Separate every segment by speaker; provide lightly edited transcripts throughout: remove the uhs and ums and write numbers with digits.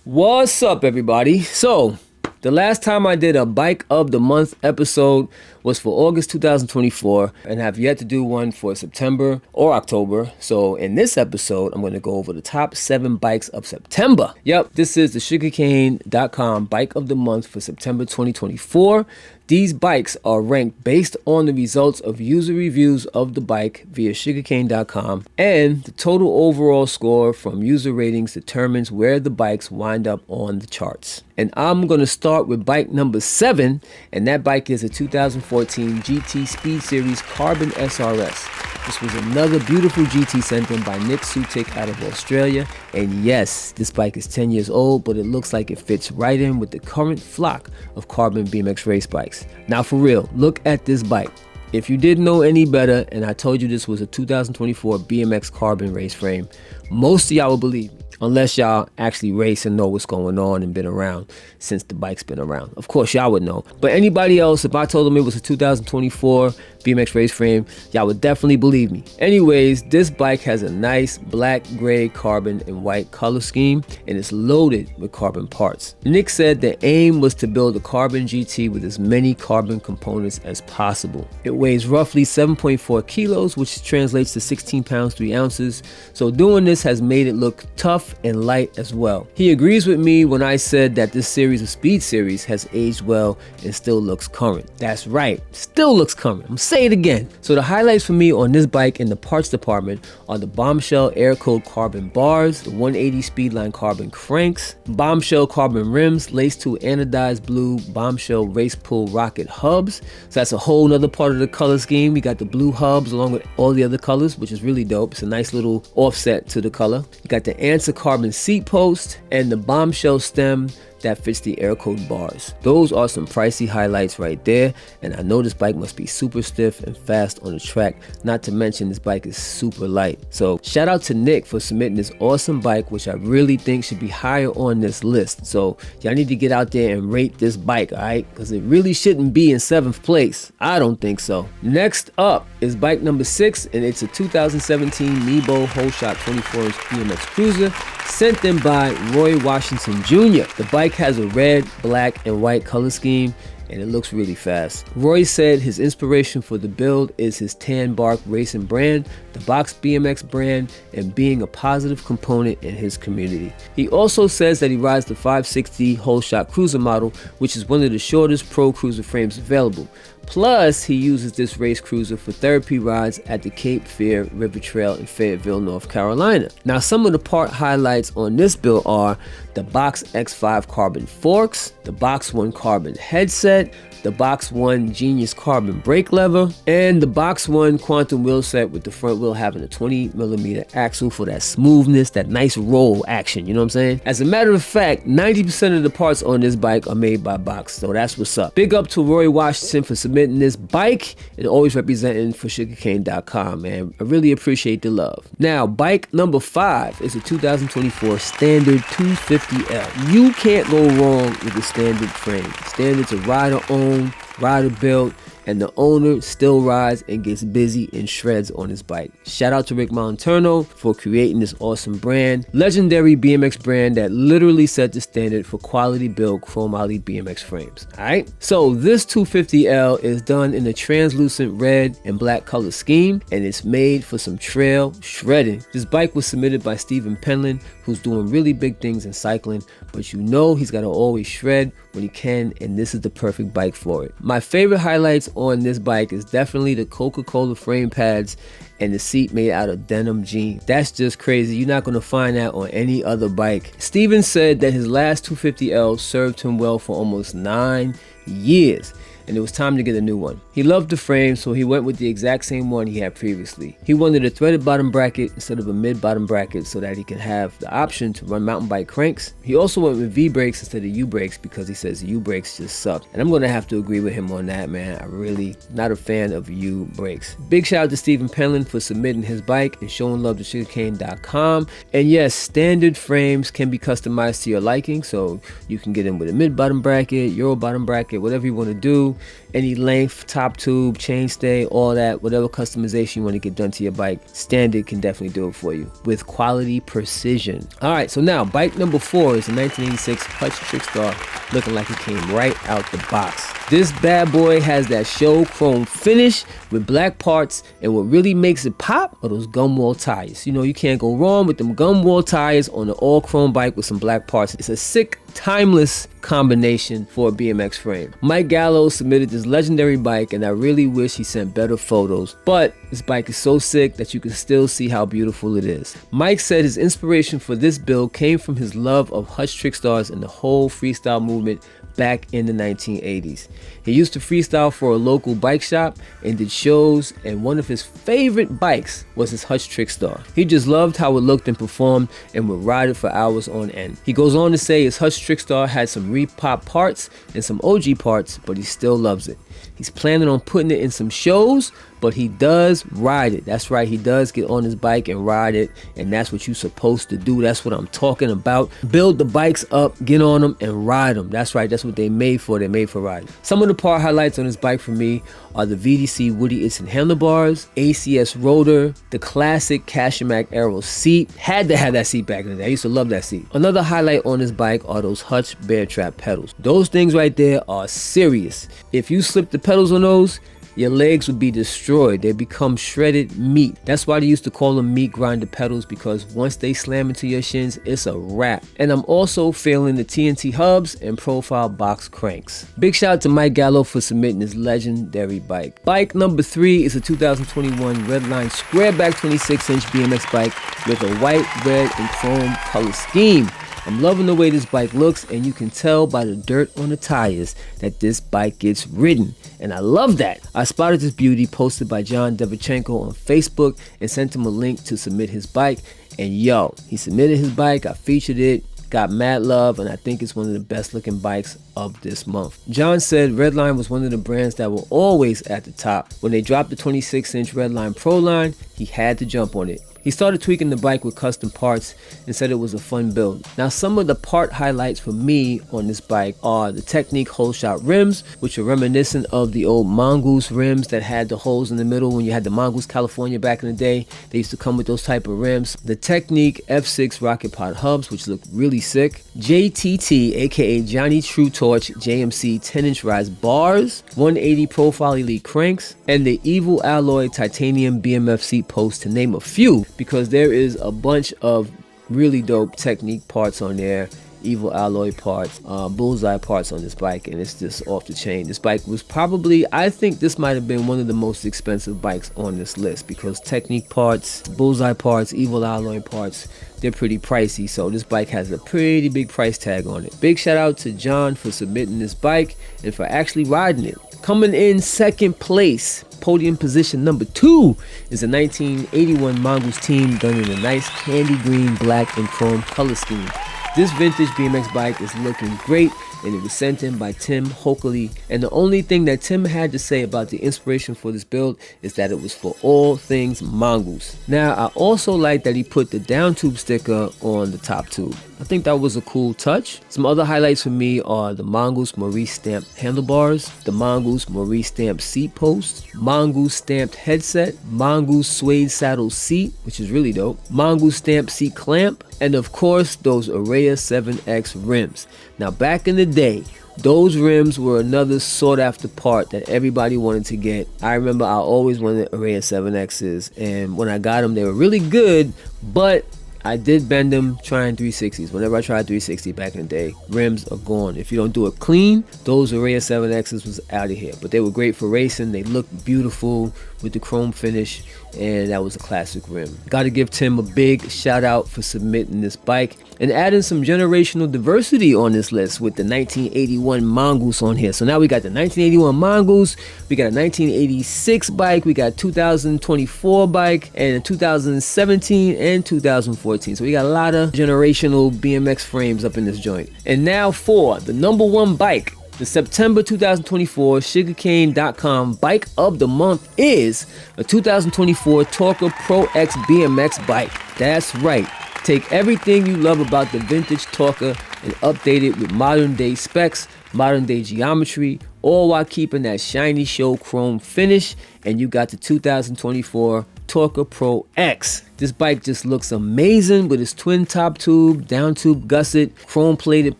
Speaker 1: What's up, everybody? So, the last time I did a Bike of the Month episode was for August 2024 and have yet to do one for September or October. So in this episode, I'm going to go over the top 7 bikes of September. Yep, this is the sugarcane.com Bike of the Month for September 2024. These bikes are ranked based on the results of user reviews of the bike via sugarcane.com, and the total overall score from user ratings determines where the bikes wind up on the charts. And I'm going to start with bike number 7, and that bike is a 2014 GT Speed Series Carbon SRS. This was another beautiful GT sent in by Nick Sutik out of Australia. And yes, this bike is 10 years old, but it looks like it fits right in with the current flock of carbon BMX race bikes. Now for real, look at this bike. If you didn't know any better and I told you this was a 2024 BMX carbon race frame, most of y'all would believe me. Unless y'all actually race and know what's going on and been around since the bike's been around. Of course, y'all would know. But anybody else, if I told them it was a 2024 BMX race frame, y'all would definitely believe me. Anyways, this bike has a nice black, gray, carbon, and white color scheme, and it's loaded with carbon parts. Nick said the aim was to build a carbon GT with as many carbon components as possible. It weighs roughly 7.4 kilos, which translates to 16 pounds, 3 ounces. So doing this has made it look tough and light as well. He agrees with me when I said that this series of Speed Series has aged well and still looks current. That's right, still looks current. I'm saying it again. So the highlights for me on this bike in the parts department are the Bombshell Air Coat carbon bars, the 180 Speedline carbon cranks, Bombshell carbon rims laced to anodized blue Bombshell Race Pull Rocket hubs. So that's a whole nother part of the color scheme. We got the blue hubs along with all the other colors, which is really dope. It's a nice little offset to the color. You got the Answer carbon seat post and the Bombshell stem that fits the air coat bars. Those are some pricey highlights right there, and I know this bike must be super stiff and fast on the track, not to mention this bike is super light. So shout out to Nick for submitting this awesome bike, which I really think should be higher on this list. So y'all need to get out there and rate this bike, alright? Because it really shouldn't be in 7th place. I don't think so. Next up is bike number 6, and it's a 2017 Nebo Whole Shot 24-inch BMX Cruiser sent in by Roy Washington Jr. The bike has a red, black, and white color scheme, and it looks really fast. Roy said his inspiration for the build is his Tan Bark racing brand, the Box BMX brand, and being a positive component in his community. He also says that he rides the 560 Whole Shot Cruiser model, which is one of the shortest pro cruiser frames available. Plus, he uses this race cruiser for therapy rides at the Cape Fear River Trail in Fayetteville, North Carolina. Now, some of the part highlights on this build are the Box X5 carbon forks, the Box 1 carbon headset, the Box 1 Genius carbon brake lever, and the Box 1 quantum wheel set with the front wheel having a 20mm axle for that smoothness, that nice roll action, you know what I'm saying? As a matter of fact, 90% of the parts on this bike are made by Box, so that's what's up. Big up to Roy Washington for submitting this bike and always representing for sugarcane.com, man. I really appreciate the love. Now, bike number 5 is a 2024 Standard 250L. You can't go wrong with the Standard frame. Standard's a rider-owned, rider-built, and the owner still rides and gets busy and shreds on his bike. Shout out to Rick Molinterno for creating this awesome brand, legendary BMX brand that literally set the standard for quality build chromoly BMX frames. Alright, so this 250L is done in a translucent red and black color scheme, and it's made for some trail shredding. This bike was submitted by Stephen Penland, who's doing really big things in cycling, but you know he's got to always shred when he can, and this is the perfect bike for it. My favorite highlights on this bike is definitely the Coca-Cola frame pads and the seat made out of denim jeans. That's just crazy. You're not going to find that on any other bike. Steven said that his last 250L served him well for almost 9 years, and it was time to get a new one. He loved the frame, so he went with the exact same one he had previously. He wanted a threaded bottom bracket instead of a mid bottom bracket so that he could have the option to run mountain bike cranks. He also went with V brakes instead of U brakes because he says U brakes just suck. And I'm gonna have to agree with him on that, man. I really not a fan of U brakes. Big shout out to Stephen Penland for submitting his bike and showing love to sugarcane.com. And yes, standard frames can be customized to your liking, so you can get in with a mid bottom bracket, Euro bottom bracket, whatever you want to do. do any length, top tube, chainstay, all that, whatever customization you want to get done to your bike, Standard can definitely do it for you with quality precision. All right, so now bike number 4 is a 1986 Hutch Trickstar, looking like it came right out the box. This bad boy has that show chrome finish with black parts, and what really makes it pop are those gum wall tires. You know, you can't go wrong with them gum wall tires on an all chrome bike with some black parts. It's a sick, timeless combination for a BMX frame. Mike Gallo submitted this legendary bike, and I really wish he sent better photos, but this bike is so sick that you can still see how beautiful it is. Mike said his inspiration for this build came from his love of Hutch Trickstars and the whole freestyle movement back in the 1980s. He used to freestyle for a local bike shop and did shows, and one of his favorite bikes was his Hutch Trickstar. He just loved how it looked and performed and would ride it for hours on end. He goes on to say his Hutch Trickstar had some repop parts and some OG parts, but he still loves it. He's planning on putting it in some shows, but he does ride it. That's right, he does get on his bike and ride it, and that's what you're supposed to do. That's what I'm talking about. Build the bikes up, get on them, and ride them. That's right, that's what they made for. They're made for riding. Some of the part highlights on this bike for me are the VDC Woody Itson handlebars, ACS rotor, the classic Cashimac Aero seat. Had to have that seat back in the day. I used to love that seat. Another highlight on this bike are those Hutch Bear Trap pedals. Those things right there are serious. If you slip the pedals on those, your legs would be destroyed. They become shredded meat. That's why they used to call them meat grinder pedals, because once they slam into your shins, it's a wrap. And I'm also feeling the TNT hubs and profile box cranks. Big shout out to Mike Gallo for submitting this legendary bike. Bike number 3 is a 2021 Redline squareback 26-inch BMX bike with a white, red, and chrome color scheme. I'm loving the way this bike looks, and you can tell by the dirt on the tires that this bike gets ridden, and I love that. I spotted this beauty posted by John Devichenko on Facebook and sent him a link to submit his bike, and yo, he submitted his bike, I featured it, got mad love, and I think it's one of the best looking bikes of this month. John said Redline was one of the brands that were always at the top. When they dropped the 26-inch Redline Pro line, he had to jump on it. He started tweaking the bike with custom parts and said it was a fun build. Now, some of the part highlights for me on this bike are the Technique hole shot rims, which are reminiscent of the old Mongoose rims that had the holes in the middle when you had the Mongoose California back in the day. They used to come with those type of rims. The Technique F6 rocket pod hubs, which look really sick. JTT, aka Johnny True Torch JMC 10-inch rise bars, 180 profile elite cranks, and the Evil Alloy titanium BMF seat post, to name a few, because there is a bunch of really dope Technique parts on there, Evil Alloy parts, Bullseye parts on this bike, and it's just off the chain. This bike was probably, I think this might have been one of the most expensive bikes on this list, because Technique parts, Bullseye parts, Evil Alloy parts, they're pretty pricey, so this bike has a pretty big price tag on it. Big shout out to John for submitting this bike and for actually riding it. Coming in second place, podium position number 2, is a 1981 Mongoose team done in a nice candy green, black, and chrome color scheme. This vintage BMX bike is looking great, and it was sent in by Tim Hokley, and the only thing that Tim had to say about the inspiration for this build is that it was for all things Mongoose. Now, I also like that he put the down tube sticker on the top tube. I think that was a cool touch. Some other highlights for me are the Mongoose Maurice stamped handlebars, the Mongoose Maurice stamped seat post, Mongoose stamped headset, Mongoose suede saddle seat, which is really dope, Mongoose stamped seat clamp, and of course those Araya 7X rims. Now, back in the day, those rims were another sought after part that everybody wanted to get. I remember I always wanted Araya 7Xs, and when I got them, they were really good, but I did bend them trying 360s. Whenever I tried 360 back in the day, rims are gone. If you don't do it clean, those Araya 7Xs was out of here. But they were great for racing. They looked beautiful with the chrome finish, and that was a classic rim. Gotta give Tim a big shout out for submitting this bike and adding some generational diversity on this list with the 1981 Mongoose on here. So now we got the 1981 Mongoose, we got a 1986 bike, we got a 2024 bike, and a 2017 and 2014. So we got a lot of generational BMX frames up in this joint. And now for the number 1 bike. The September 2024 Sugarcane.com Bike of the Month is a 2024 Torque Pro X BMX bike. That's right. Take everything you love about the vintage Talker and update it with modern day specs, modern day geometry, all while keeping that shiny show chrome finish, and you got the 2024 Talker Pro X. This bike just looks amazing with its twin top tube, down tube gusset, chrome plated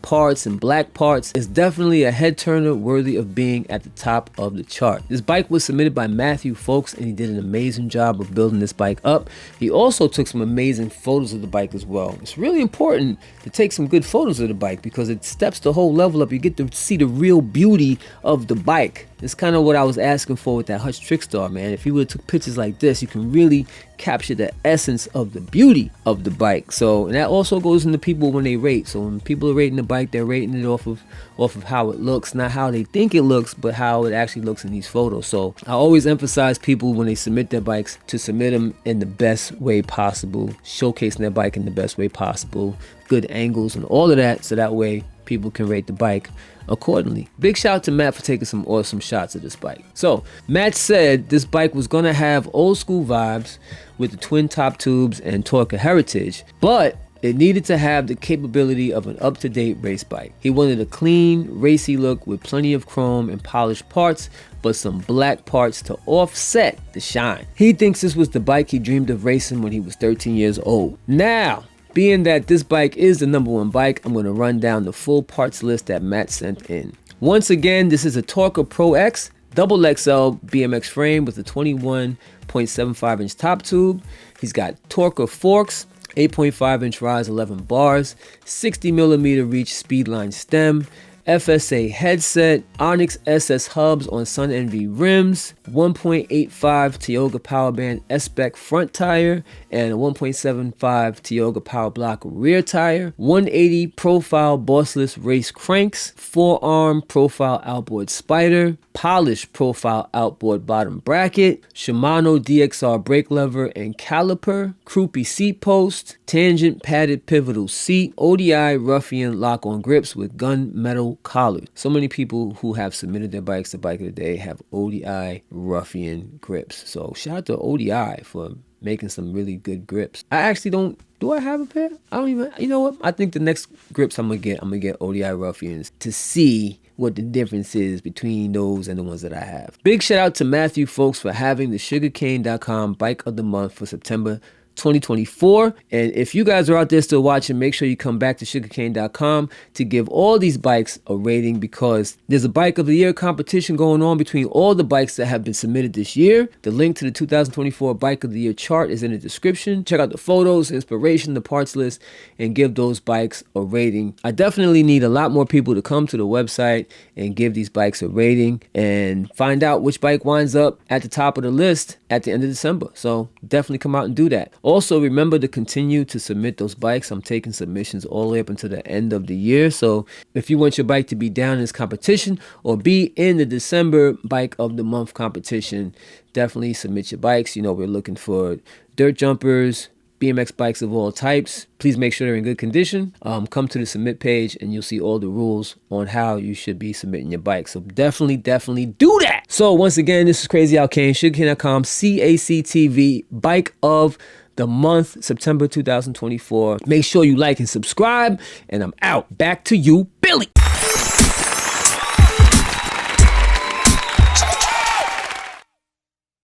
Speaker 1: parts and black parts. It's definitely a head turner worthy of being at the top of the chart. This bike was submitted by Matthew Folks, and he did an amazing job of building this bike up. He also took some amazing photos of the bike as well. It's really important to take some good photos of the bike because it steps the whole level up. You get to see the real beauty of the bike. It's kind of what I was asking for with that Hutch Trickstar, man. If you would have took pictures like this, you can really capture the essence of the beauty of the bike. So, and that also goes into people when they rate. So when people are rating the bike, they're rating it off of how it looks, not how they think it looks, but how it actually looks in these photos. So I always emphasize people when they submit their bikes to submit them in the best way possible, showcasing their bike in the best way possible, good angles and all of that, so that way people can rate the bike accordingly. Big shout out to Matt for taking some awesome shots of this bike. So Matt said this bike was gonna have old school vibes with the twin top tubes and Talker heritage, but it needed to have the capability of an up-to-date race bike. He wanted a clean, racy look with plenty of chrome and polished parts, but some black parts to offset the shine. He thinks this was the bike he dreamed of racing when he was 13 years old. Now, being that this bike is the #1 bike, I'm going to run down the full parts list that Matt sent in. Once again, this is a Talker Pro X double XL BMX frame with a 21.75 inch top tube. He's got Talker forks, 8.5 inch rise, 11 bars, 60 millimeter reach speedline stem, FSA headset, Onyx SS hubs on Sun Envy rims, 1.85 Tioga Powerband S-Spec front tire, and a 1.75 Tioga Power Block rear tire, 180 profile bossless race cranks, forearm profile outboard spider, polished profile outboard bottom bracket, Shimano DXR brake lever and caliper, Kruppy seat post, tangent padded pivotal seat, ODI Ruffian lock-on grips with gunmetal collar. So many people who have submitted their bikes to Bike of the Day have ODI Ruffian grips. So shout out to ODI for making some really good grips. I actually don't, do I have a pair? I don't even, you know what? I think the next grips I'm gonna get ODI Ruffians to see what the difference is between those and the ones that I have. Big shout out to Matthew Folks for having the sugarcane.com bike of the month for September 2024. And if you guys are out there still watching, make sure you come back to sugarcane.com to give all these bikes a rating, because there's a bike of the year competition going on between all the bikes that have been submitted this year. The link to the 2024 bike of the year chart is in the description. Check out the photos, inspiration, the parts list, and give those bikes a rating. I definitely need a lot more people to come to the website and give these bikes a rating and find out which bike winds up at the top of the list at the end of December. So definitely come out and do that. Also, remember to continue to submit those bikes. I'm taking submissions all the way up until the end of the year. So if you want your bike to be down in this competition or be in the December Bike of the Month competition, definitely submit your bikes. You know, we're looking for dirt jumpers, BMX bikes of all types. Please make sure they're in good condition. Come to the submit page and you'll see all the rules on how you should be submitting your bike. So definitely do that. So once again, this is Crazy Al Kane, sugarcane.com, CACTV, bike of the month, September 2024. Make sure you like and subscribe, and I'm out. Back to you, Billy.